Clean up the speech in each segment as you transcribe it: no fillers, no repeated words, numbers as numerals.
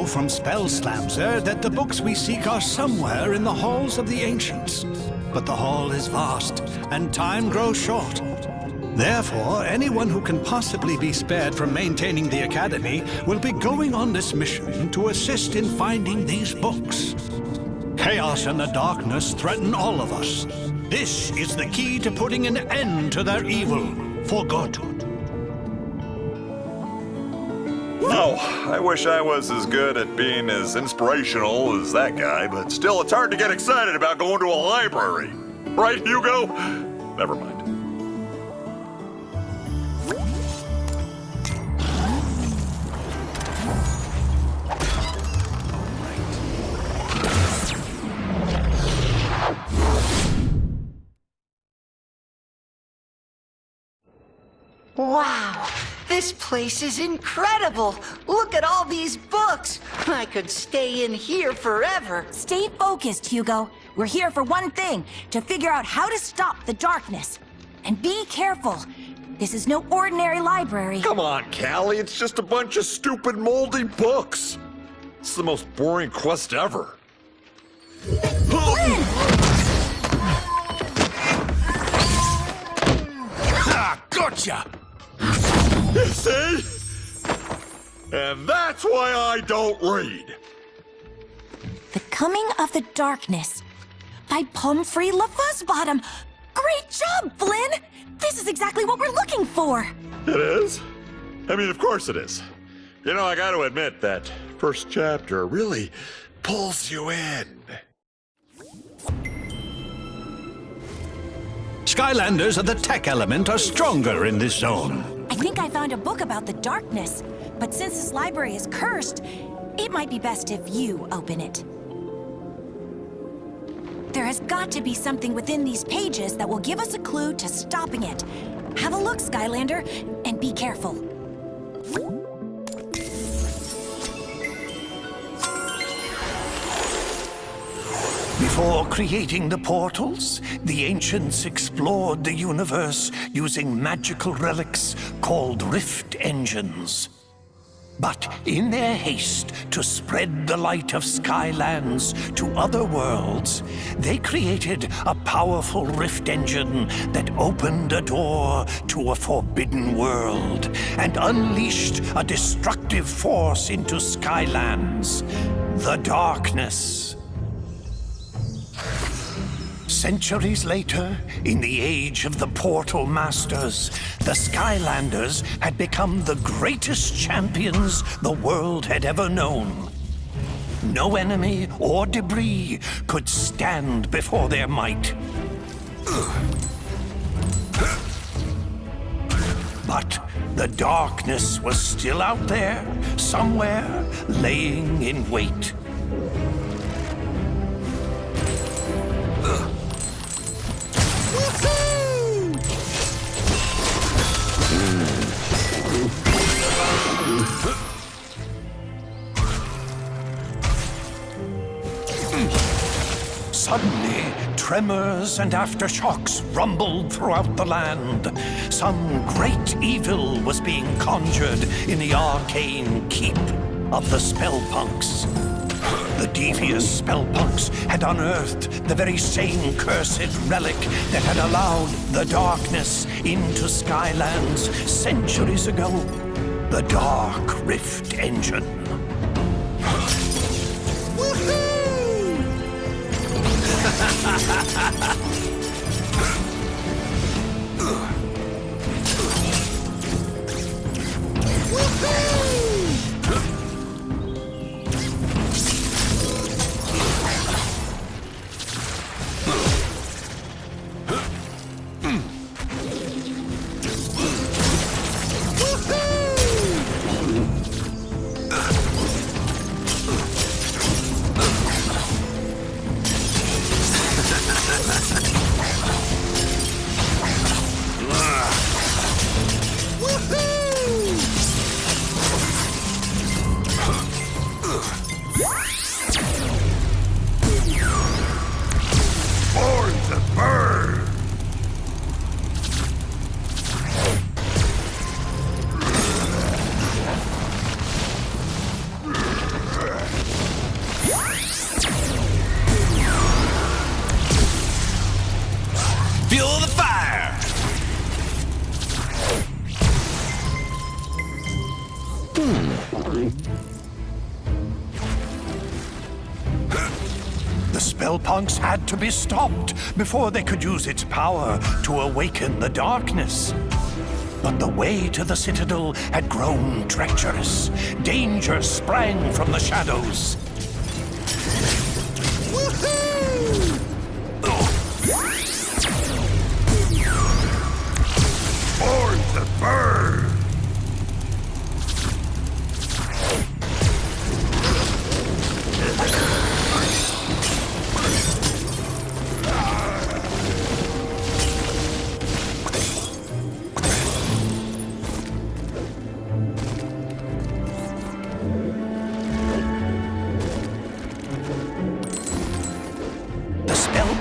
from Spellslamser that the books we seek are somewhere in the halls of the ancients. But the hall is vast, and time grows short. Therefore, anyone who can possibly be spared from maintaining the Academy will be going on this mission to assist in finding these books. Chaos and the darkness threaten all of us. This is the key to putting an end to their evil, for good. Oh, I wish I was as good at being as inspirational as that guy, but still it's hard to get excited about going to a library. Right, Hugo? Never mind. Wow, this place is incredible. Look at all these books. I could stay in here forever. Stay focused, Hugo. We're here for one thing, to figure out how to stop the darkness. And be careful. This is no ordinary library. Come on, Callie, it's just a bunch of stupid, moldy books. It's the most boring quest ever. Ah, gotcha! You see? And that's why I don't read. The Coming of the Darkness by Pumphrey LaFuzzbottom. Great job, Flynn! This is exactly what we're looking for. It is? I mean, of course it is. You know, I gotta admit that first chapter really pulls you in. Skylanders of the tech element are stronger in this zone. I think I found a book about the darkness, but since this library is cursed, it might be best if you open it. There has got to be something within these pages that will give us a clue to stopping it. Have a look, Skylander, and be careful. Before creating the portals, the ancients explored the universe using magical relics called rift engines. But in their haste to spread the light of Skylands to other worlds, they created a powerful rift engine that opened a door to a forbidden world and unleashed a destructive force into Skylands, the darkness. Centuries later, in the age of the Portal Masters, the Skylanders had become the greatest champions the world had ever known. No enemy or debris could stand before their might. But the darkness was still out there, somewhere, laying in wait. Suddenly, tremors and aftershocks rumbled throughout the land. Some great evil was being conjured in the arcane keep of the Spellpunks. The devious Spellpunks had unearthed the very same cursed relic that had allowed the darkness into Skylands centuries ago. The Dark Rift Engine. punks had to be stopped before they could use its power to awaken the darkness. But the way to the Citadel had grown treacherous. Danger sprang from the shadows. Born to burn!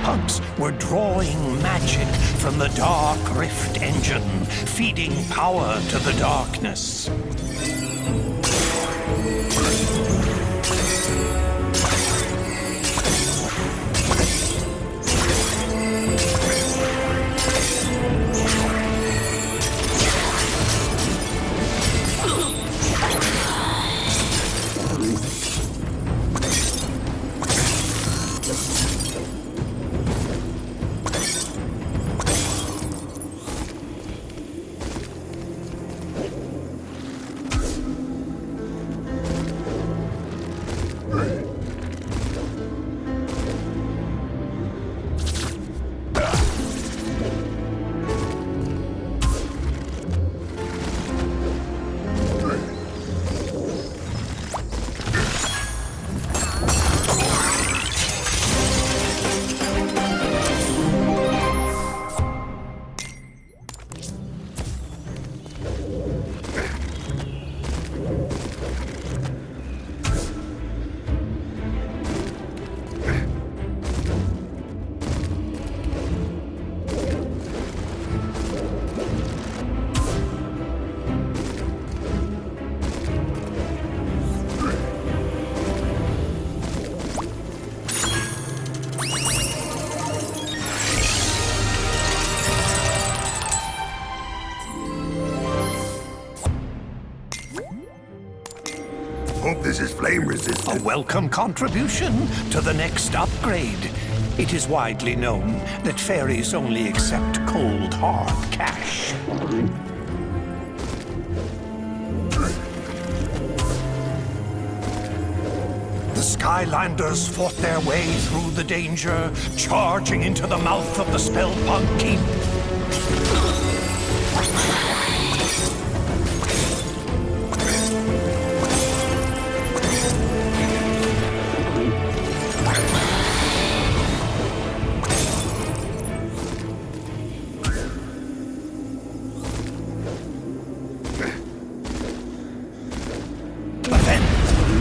Punks were drawing magic from the Dark Rift engine, feeding power to the darkness. Hope this is flame resistant. A welcome contribution to the next upgrade. It is widely known that fairies only accept cold, hard cash. The Skylanders fought their way through the danger, charging into the mouth of the Spellpunk Keep.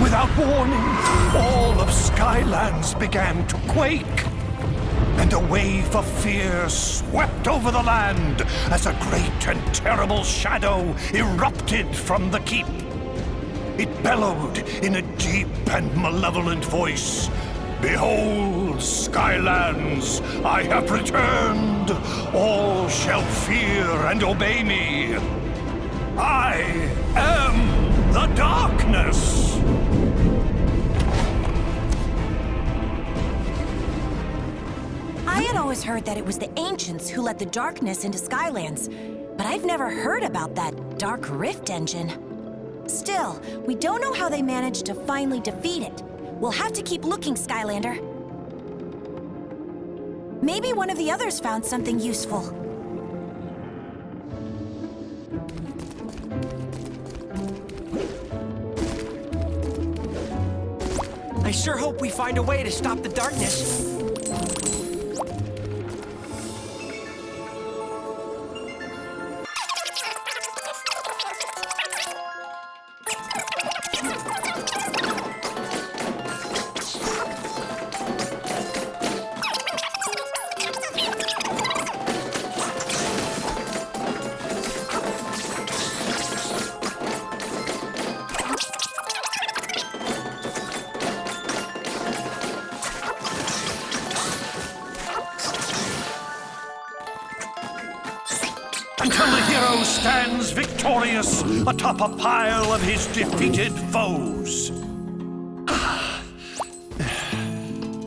Without warning, all of Skylands began to quake, and a wave of fear swept over the land as a great and terrible shadow erupted from the keep. It bellowed in a deep and malevolent voice, "Behold, Skylands, I have returned. All shall fear and obey me. I am the darkness." I had always heard that it was the ancients who let the darkness into Skylands, but I've never heard about that Dark Rift engine. Still, we don't know how they managed to finally defeat it. We'll have to keep looking, Skylander. Maybe one of the others found something useful. I sure hope we find a way to stop the darkness. Until the hero stands victorious atop a pile of his defeated foes.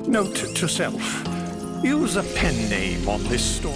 Note to self. Use a pen name on this story.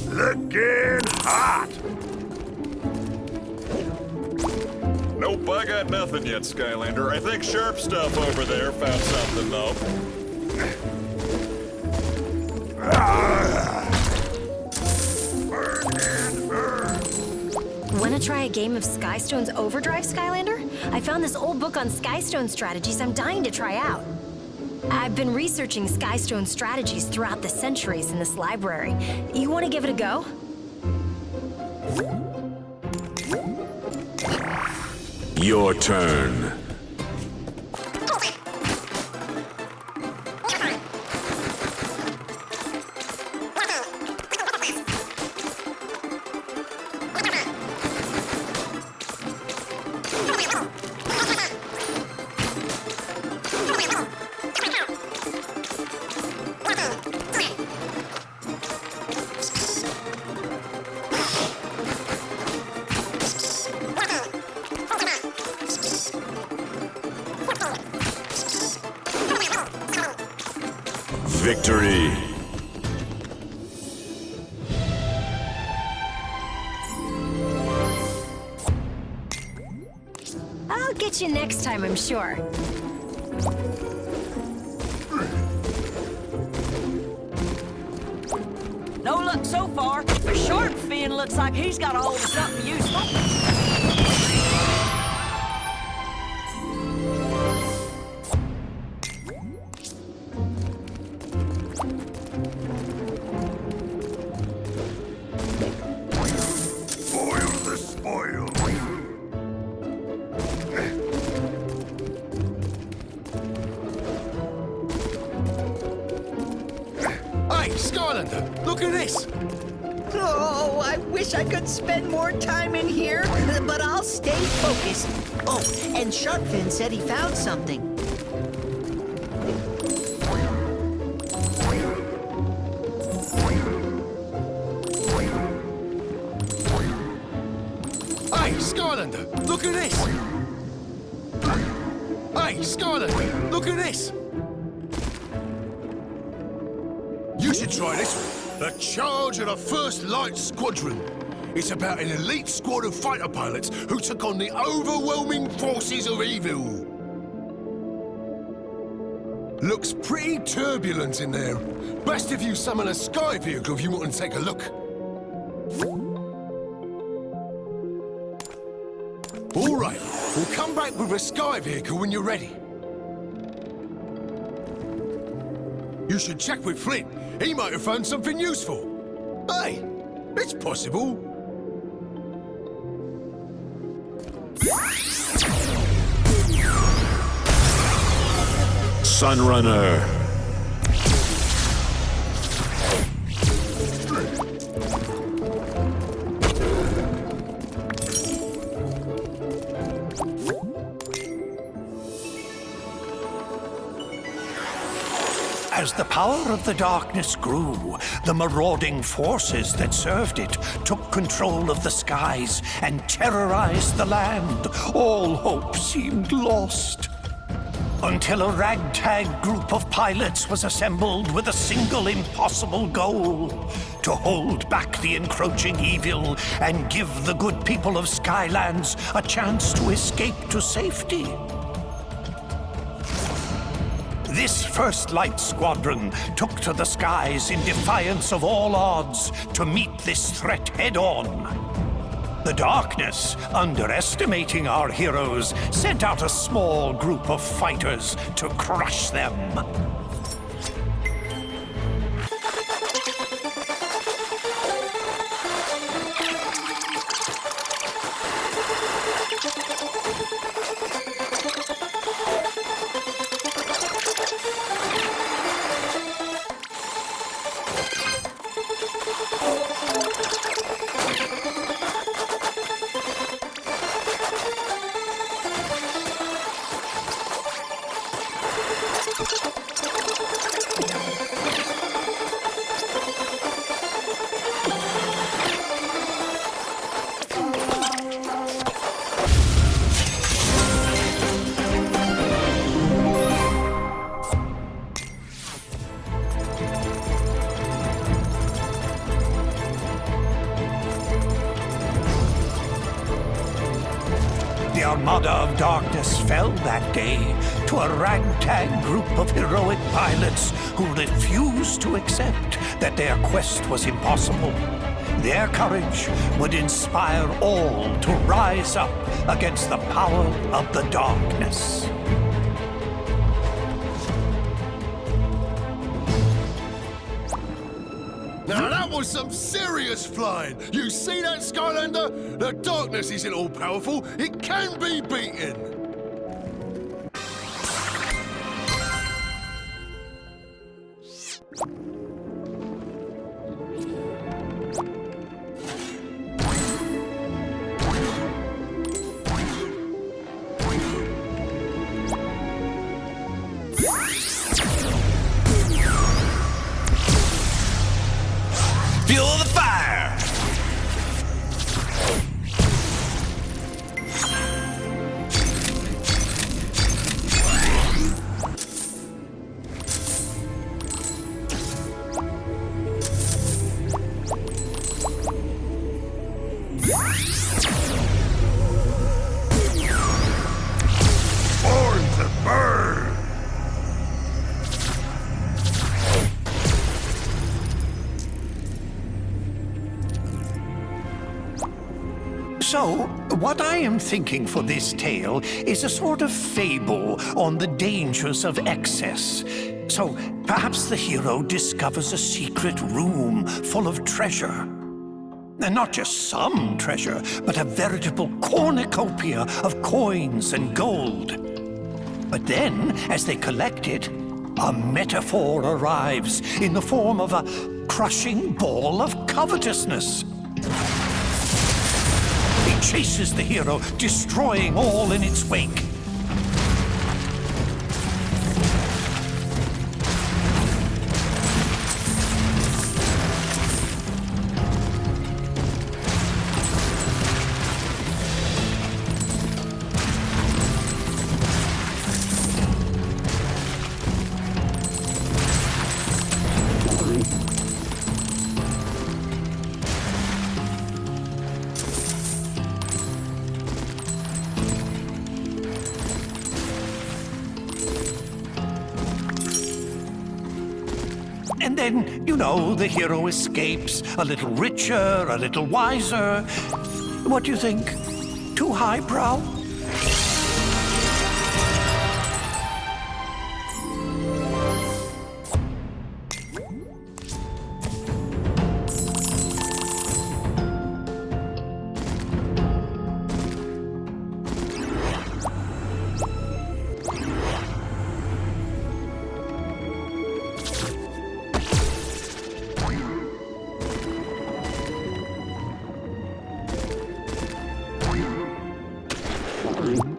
Looking hot! Nope, I got nothing yet, Skylander. I think Sharp Stuff over there found something, though. Burn and burn! Wanna try a game of Skystone's Overdrive, Skylander? I found this old book on Skystone strategies I'm dying to try out. I've been researching Skystone strategies throughout the centuries in this library. You wanna give it a go? Your turn. Victory. I'll get you next time, I'm sure. No luck so far, but Sharp Fin looks like he's got a hold of something useful. Hey, Skylander, look at this! Oh, I wish I could spend more time in here, but I'll stay focused. Oh, and Sharpfin said he found something. Hey, Skylander, look at this! Hey, Skylander, look at this! You should try this one. The Charge of the 1st Light Squadron. It's about an elite squad of fighter pilots who took on the overwhelming forces of evil. Looks pretty turbulent in there. Best if you summon a sky vehicle if you want to take a look. All right, we'll come back with a sky vehicle when you're ready. You should check with Flint. He might have found something useful. Hey, it's possible. Sunrunner. As the power of the darkness grew, the marauding forces that served it took control of the skies and terrorized the land. All hope seemed lost. Until a ragtag group of pilots was assembled with a single impossible goal: to hold back the encroaching evil and give the good people of Skylands a chance to escape to safety. This First Light Squadron took to the skies in defiance of all odds to meet this threat head-on. The darkness, underestimating our heroes, sent out a small group of fighters to crush them. The Armada of Darkness fell that day to a ragtag group of heroic pilots who refused to accept that their quest was impossible. Their courage would inspire all to rise up against the power of the darkness. Now that was some serious flying! You see that, Skylander? The darkness isn't all powerful, it can be beaten! Fuel the fire! Born to burn! So, what I am thinking for this tale is a sort of fable on the dangers of excess. So, perhaps the hero discovers a secret room full of treasure. And not just some treasure, but a veritable cornucopia of coins and gold. But then, as they collect it, a metaphor arrives in the form of a crushing ball of covetousness. It chases the hero, destroying all in its wake. And then, you know, the hero escapes, a little richer, a little wiser. What do you think? Too highbrow?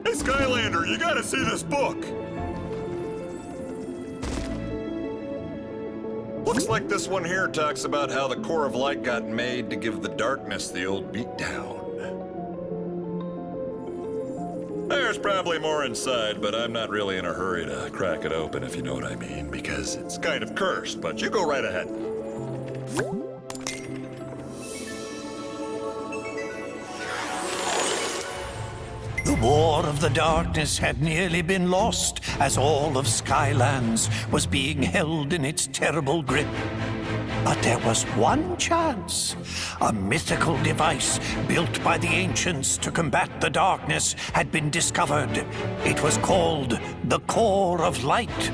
Hey, Skylander, you gotta see this book! Looks like this one here talks about how the Core of Light got made to give the darkness the old beatdown. There's probably more inside, but I'm not really in a hurry to crack it open, if you know what I mean, because it's kind of cursed, but you go right ahead. The War of the Darkness had nearly been lost as all of Skylands was being held in its terrible grip. But there was one chance. A mythical device built by the ancients to combat the darkness had been discovered. It was called the Core of Light.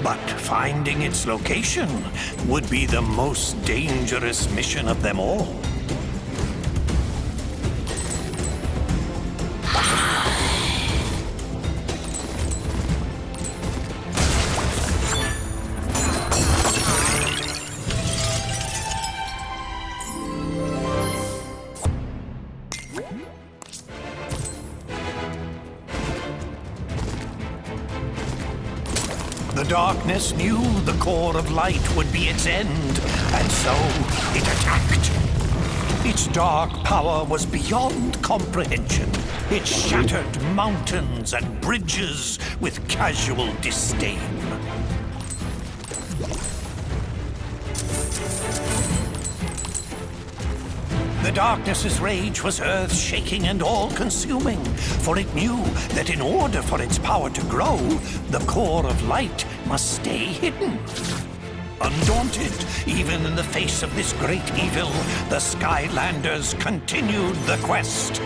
But finding its location would be the most dangerous mission of them all. The darkness knew the Core of Light would be its end, and so it attacked. Its dark power was beyond comprehension. It shattered mountains and bridges with casual disdain. The darkness's rage was earth-shaking and all-consuming, for it knew that in order for its power to grow, the Core of Light must stay hidden. Undaunted, even in the face of this great evil, the Skylanders continued the quest.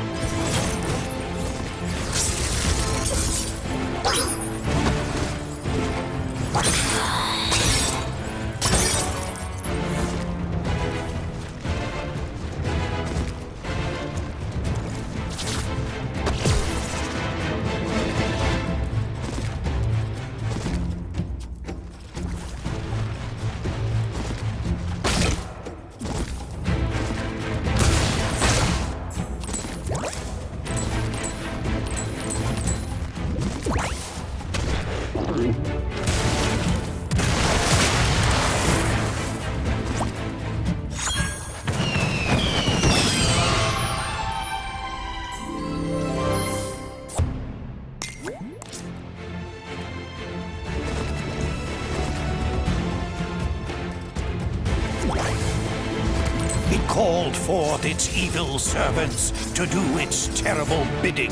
It called forth its evil servants to do its terrible bidding.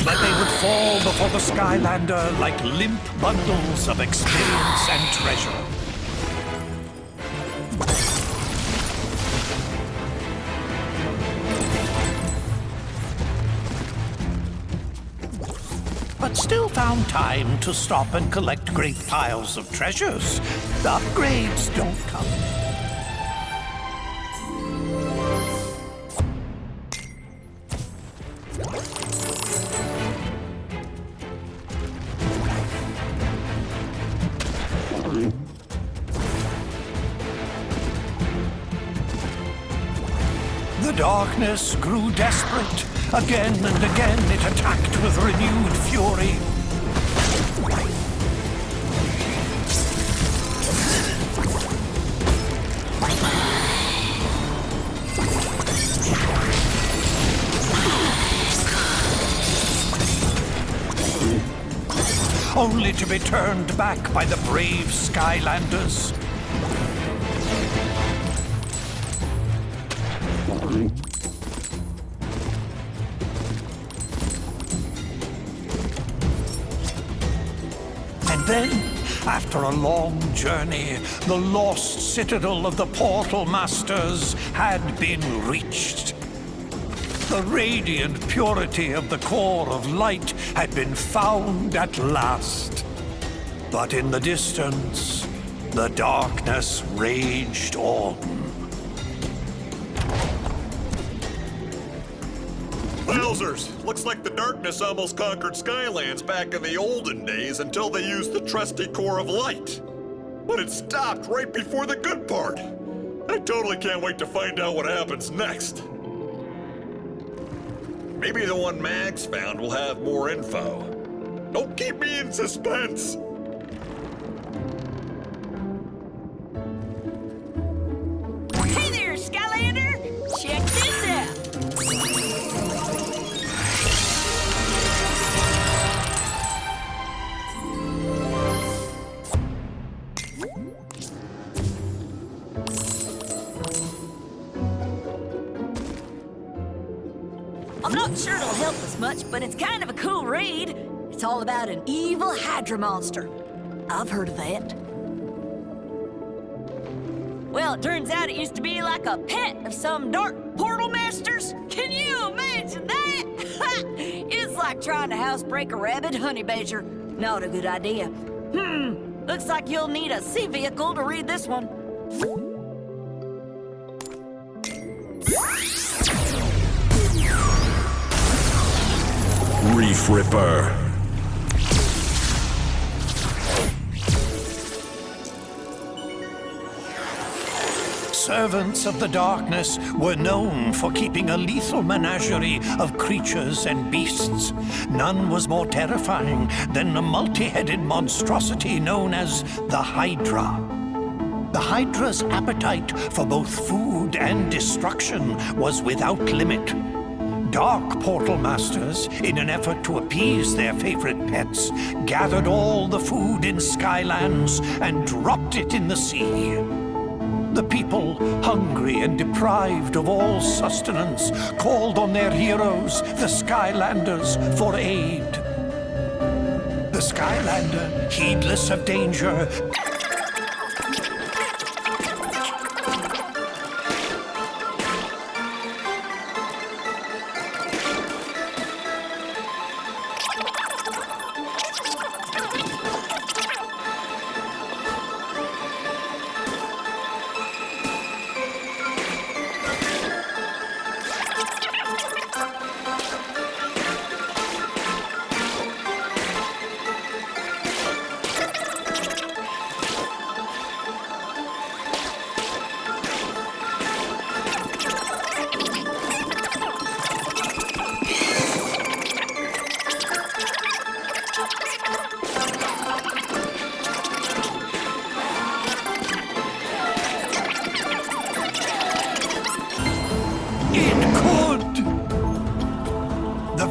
That they would fall before the Skylander like limp bundles of experience and treasure. But still found time to stop and collect great piles of treasures. The upgrades don't come. The darkness grew desperate. Again and again it attacked with renewed fury. Only to be turned back by the brave Skylanders. And then, after a long journey, the lost citadel of the Portal Masters had been reached. The radiant purity of the Core of Light had been found at last. But in the distance, the darkness raged on. Wowzers! Looks like the darkness almost conquered Skylands back in the olden days until they used the trusty Core of Light. But it stopped right before the good part. I totally can't wait to find out what happens next. Maybe the one Max found will have more info. Don't keep me in suspense! Hey there, Skylander! Check this out! not sure it'll help us much, but it's kind of a cool read. It's all about an evil Hydra monster. I've heard of that. Well, it turns out it used to be like a pet of some dark portal masters. Can you imagine that? It's like trying to housebreak a rabid honey badger. Not a good idea. Looks like you'll need a sea vehicle to read this one. Reef Ripper. Servants of the darkness were known for keeping a lethal menagerie of creatures and beasts. None was more terrifying than the multi-headed monstrosity known as the Hydra. The Hydra's appetite for both food and destruction was without limit. Dark portal masters, in an effort to appease their favorite pets, gathered all the food in Skylands and dropped it in the sea. The people, hungry and deprived of all sustenance, called on their heroes, the Skylanders, for aid. The Skylander, heedless of danger,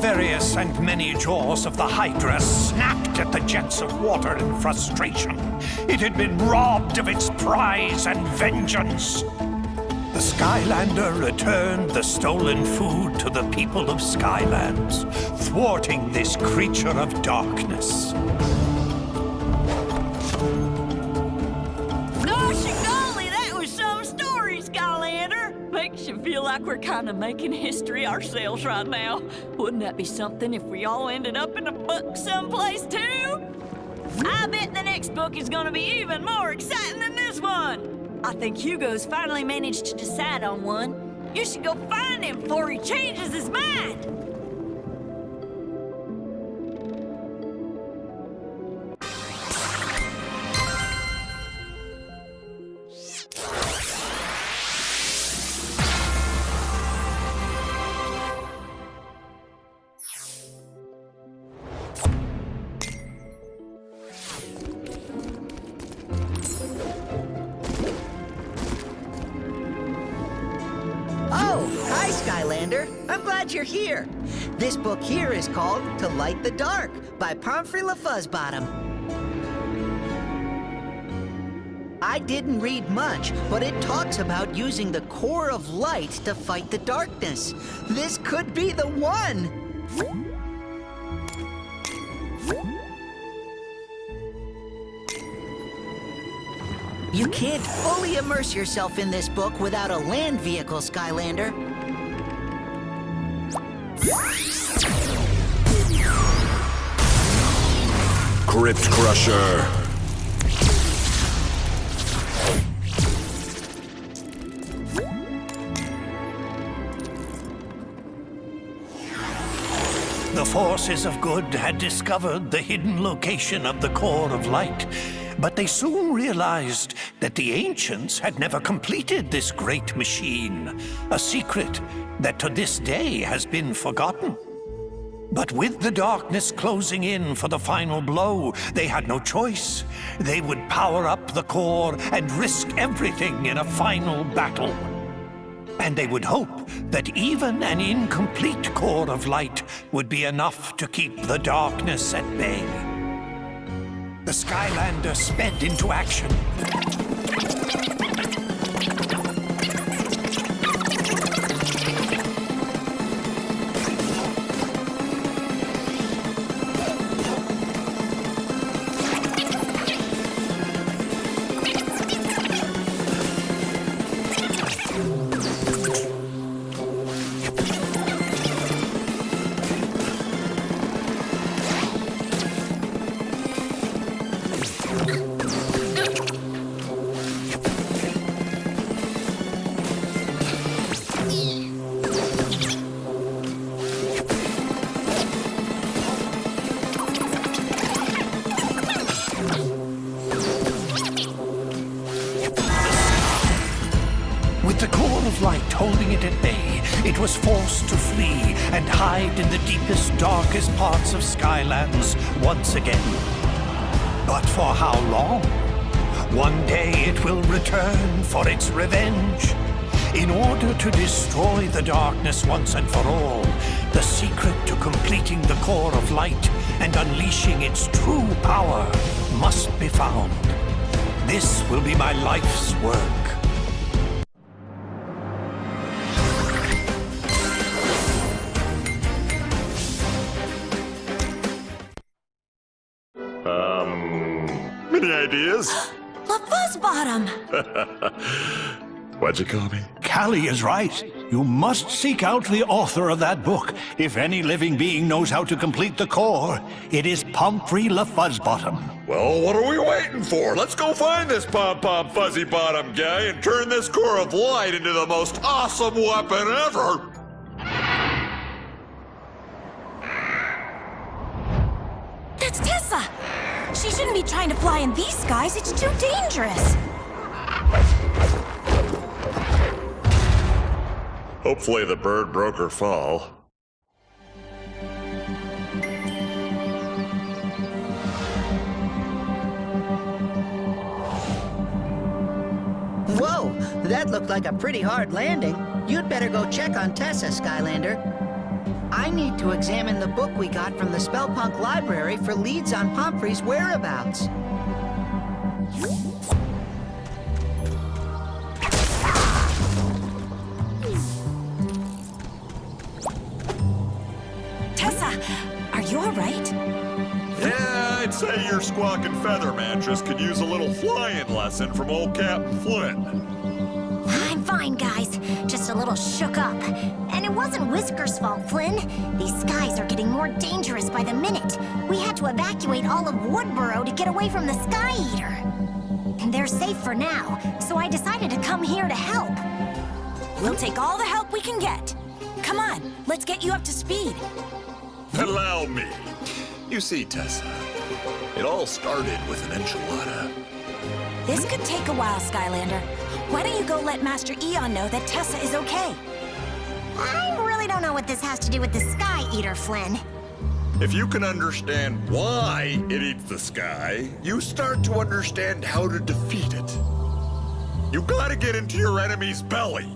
various and many jaws of the Hydra snapped at the jets of water in frustration. It had been robbed of its prize and vengeance. The Skylander returned the stolen food to the people of Skylands, thwarting this creature of darkness. Gosh golly, that was some story, Skylander! Makes you feel like we're kind of making history ourselves right now. Wouldn't that be something if we all ended up in a book someplace too? I bet the next book is gonna be even more exciting than this one. I think Hugo's finally managed to decide on one. You should go find him before he changes his mind. Hi, Skylander. I'm glad you're here. This book here is called To Light the Dark by Pomfrey LaFuzzbottom. I didn't read much, but it talks about using the core of light to fight the darkness. This could be the one! You can't fully immerse yourself in this book without a land vehicle, Skylander. Crypt Crusher. The forces of good had discovered the hidden location of the core of light, but they soon realized that the ancients had never completed this great machine, a secret that to this day has been forgotten. But with the darkness closing in for the final blow, they had no choice. They would power up the core and risk everything in a final battle. And they would hope that even an incomplete core of light would be enough to keep the darkness at bay. The Skylander sped into action. With the core of light holding it at bay, it was forced to flee and hide in the deepest, darkest parts of Skylands once again. But for how long? One day it will return for its revenge. In order to destroy the darkness once and for all, the secret to completing the core of light and unleashing its true power must be found. This will be my life's work. Any ideas? The Fuzzbottom! What'd you call me? Callie is right. You must seek out the author of that book. If any living being knows how to complete the core, it is Pumphrey LaFuzzbottom. Well, what are we waiting for? Let's go find this pom-pom fuzzy bottom guy and turn this core of light into the most awesome weapon ever! That's Tessa! She shouldn't be trying to fly in these skies. It's too dangerous. Hopefully the bird broke her fall. Whoa, that looked like a pretty hard landing. You'd better go check on Tessa, Skylander. I need to examine the book we got from the Spellpunk library for leads on Pumphrey's whereabouts. Tessa, are you all right? Yeah, I'd say your squawking feather mattress could use a little flying lesson from old Captain Flynn. I'm fine, guys. Just a little shook up. And it wasn't Whisker's fault, Flynn. These skies are getting more dangerous by the minute. We had to evacuate all of Woodboro to get away from the Sky Eater. They're safe for now, so I decided to come here to help. We'll take all the help we can get. Come on, let's get you up to speed. Allow me. You see, Tessa, it all started with an enchilada. This could take a while, Skylander. Why don't you go let Master Eon know that Tessa is okay? I really don't know what this has to do with the Sky Eater, Flynn. If you can understand why it eats the sky, you start to understand how to defeat it. You gotta get into your enemy's belly.